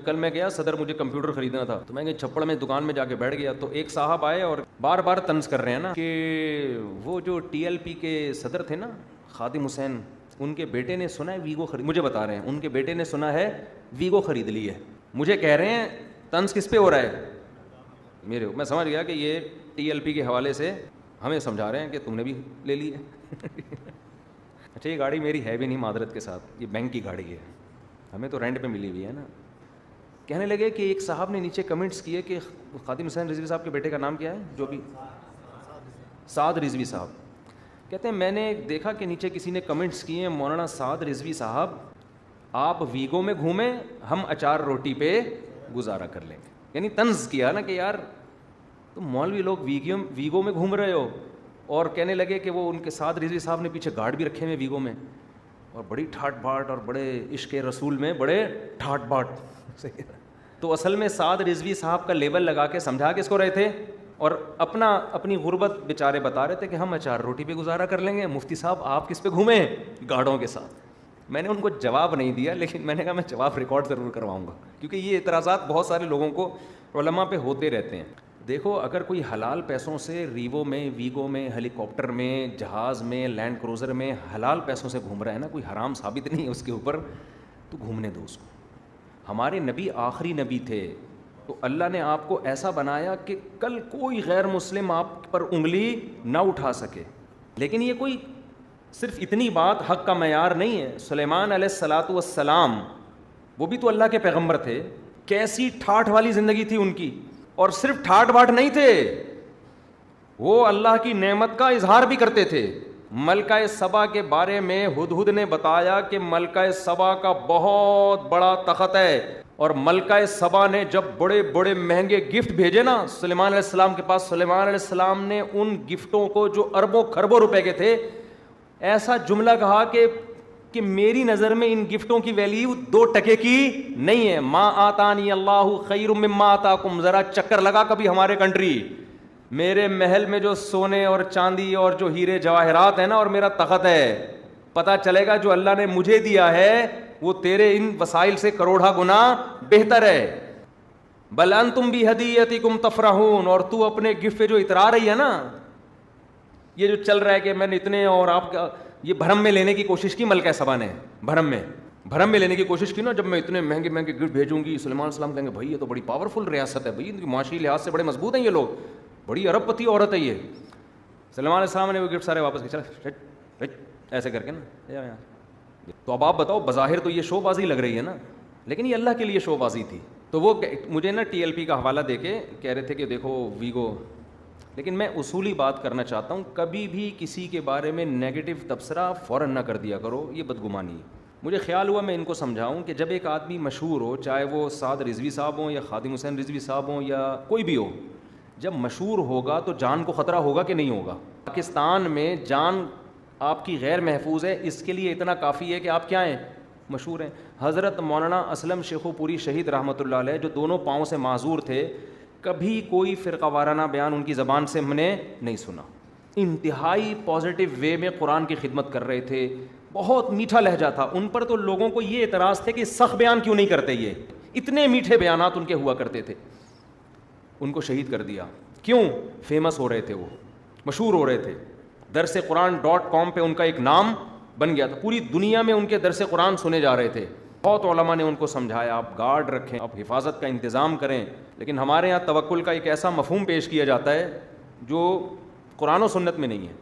کل میں گیا صدر مجھے کمپیوٹر خریدنا تھا تو میں کہ چھپڑ میں دکان میں جا کے بیٹھ گیا تو ایک صاحب آئے اور بار بار طنز کر رہے ہیں نا کہ وہ جو ٹی ایل پی کے صدر تھے نا خادم حسین, ان کے بیٹے نے سنا ہے ویگو خرید, مجھے بتا رہے ہیں ان کے بیٹے نے سنا ہے ویگو خرید لی ہے. مجھے کہہ رہے ہیں طنز کس پہ ہو رہا ہے میرے. میں سمجھ گیا کہ یہ ٹی ایل پی کے حوالے سے ہمیں سمجھا رہے ہیں کہ تم نے بھی لے لی ہے. اچھا یہ گاڑی میری ہے بھی نہیں معذرت کے ساتھ, یہ بینک کی گاڑی ہے, ہمیں تو رینٹ پہ ملی ہوئی ہے نا. کہنے لگے کہ ایک صاحب نے نیچے کمنٹس کیے کہ خادم حسین رضوی صاحب کے بیٹے کا نام کیا ہے جو بھی سعد رضوی صاحب. کہتے ہیں میں نے دیکھا کہ نیچے کسی نے کمنٹس کیے ہیں مولانا سعد رضوی صاحب آپ ویگو میں گھومیں ہم اچار روٹی پہ گزارا کر لیں گے. یعنی طنز کیا نا کہ یار تم مولوی لوگ ویگو میں گھوم رہے ہو. اور کہنے لگے کہ وہ ان کے سعد رضوی صاحب نے پیچھے گارڈ بھی رکھے ہوئے ویگو میں اور بڑی ٹھاٹ باٹ اور بڑے عشق رسول میں بڑے ٹھاٹ باٹ. تو اصل میں سعد رضوی صاحب کا لیبل لگا کے سمجھا کس کو رہے تھے اور اپنی غربت بیچارے بتا رہے تھے کہ ہم اچار روٹی پہ گزارا کر لیں گے. مفتی صاحب آپ کس پہ گھومیں گارڈوں کے ساتھ. میں نے ان کو جواب نہیں دیا لیکن میں نے کہا میں جواب ریکارڈ ضرور کرواؤں گا کیونکہ یہ اعتراضات بہت سارے لوگوں کو علماء پہ ہوتے رہتے ہیں. دیکھو اگر کوئی حلال پیسوں سے ریوو میں ویگو میں ہیلی کاپٹر میں جہاز میں لینڈ کروزر میں حلال پیسوں سے گھوم رہا ہے نا, کوئی حرام ثابت نہیں ہے اس کے اوپر, تو گھومنے دو اس کو. ہمارے نبی آخری نبی تھے تو اللہ نے آپ کو ایسا بنایا کہ کل کوئی غیر مسلم آپ پر انگلی نہ اٹھا سکے. لیکن یہ کوئی صرف اتنی بات حق کا معیار نہیں ہے. سلیمان علیہ الصلاۃ والسلام وہ بھی تو اللہ کے پیغمبر تھے, کیسی ٹھاٹھ والی زندگی تھی ان کی. اور صرف ٹھاٹ باٹ نہیں تھے, وہ اللہ کی نعمت کا اظہار بھی کرتے تھے. ملکہ سبا کے بارے میں ہدہد نے بتایا کہ ملکہ سبا کا بہت بڑا تخت ہے اور ملکہ سبا نے جب بڑے بڑے مہنگے گفٹ بھیجے نا سلیمان علیہ السلام کے پاس, سلیمان علیہ السلام نے ان گفٹوں کو جو اربوں خربوں روپے کے تھے ایسا جملہ کہا کہ میری نظر میں ان گفٹوں کی ویلیو 2 ٹکے کی نہیں ہے. ما آتانی اللہ خیر مما آتاکم, ذرا چکر لگا کبھی ہمارے کنٹری, میرے محل میں جو سونے اور چاندی اور جو ہیرے جواہرات ہیں نا اور میرا تخت ہے, پتہ چلے گا جو اللہ نے مجھے دیا ہے وہ تیرے ان وسائل سے کروڑا گنا بہتر ہے. بل انتم بہدیتکم تفرحون, اور تو اپنے گفٹ پہ جو اترا رہی ہے نا, یہ جو چل رہا ہے کہ میں نے اتنے اور آپ کا یہ بھرم میں لینے کی کوشش کی ملکہ سبا نے, بھرم میں لینے کی کوشش کی نا, جب میں اتنے مہنگے مہنگے گفٹ بھیجوں گی سلیمان علیہ السلام کہیں گے بھائی یہ تو بڑی پاورفل ریاست ہے, بھائی ان کی معاشی لحاظ سے بڑے مضبوط ہیں یہ لوگ, بڑی ارب پتی عورت ہے یہ. سلیمان علیہ السلام نے وہ گفٹ سارے واپس کیے, چل ایسے کر کے نا. تو اب آپ بتاؤ بظاہر تو یہ شو بازی لگ رہی ہے نا, لیکن یہ اللہ کے لیے شو بازی تھی. تو وہ مجھے نا ٹی ایل پی کا حوالہ دے کے کہہ رہے تھے کہ دیکھو ویگو, لیکن میں اصولی بات کرنا چاہتا ہوں, کبھی بھی کسی کے بارے میں نیگیٹو تبصرہ فوراً نہ کر دیا کرو, یہ بدگمانی ہے. مجھے خیال ہوا میں ان کو سمجھاؤں کہ جب ایک آدمی مشہور ہو, چاہے وہ سعد رضوی صاحب ہوں یا خادم حسین رضوی صاحب ہوں یا کوئی بھی ہو, جب مشہور ہوگا تو جان کو خطرہ ہوگا کہ نہیں ہوگا. پاکستان میں جان آپ کی غیر محفوظ ہے, اس کے لیے اتنا کافی ہے کہ آپ کیا ہیں, مشہور ہیں. حضرت مولانا اسلم شیخو پوری شہید رحمۃ اللہ علیہ جو دونوں پاؤں سے معذور تھے, کبھی کوئی فرقہ وارانہ بیان ان کی زبان سے ہم نے نہیں سنا. انتہائی پازیٹیو وے میں قرآن کی خدمت کر رہے تھے, بہت میٹھا لہجہ تھا ان پر. تو لوگوں کو یہ اعتراض تھے کہ سخت بیان کیوں نہیں کرتے, یہ اتنے میٹھے بیانات ان کے ہوا کرتے تھے. ان کو شہید کر دیا. کیوں؟ فیمس ہو رہے تھے, وہ مشہور ہو رہے تھے. درس قرآن .com پہ ان کا ایک نام بن گیا تھا, پوری دنیا میں ان کے درس قرآن سنے جا رہے تھے. بہت علماء نے ان کو سمجھایا آپ گارڈ رکھیں, آپ حفاظت کا انتظام کریں. لیکن ہمارے یہاں توکل کا ایک ایسا مفہوم پیش کیا جاتا ہے جو قرآن و سنت میں نہیں ہے.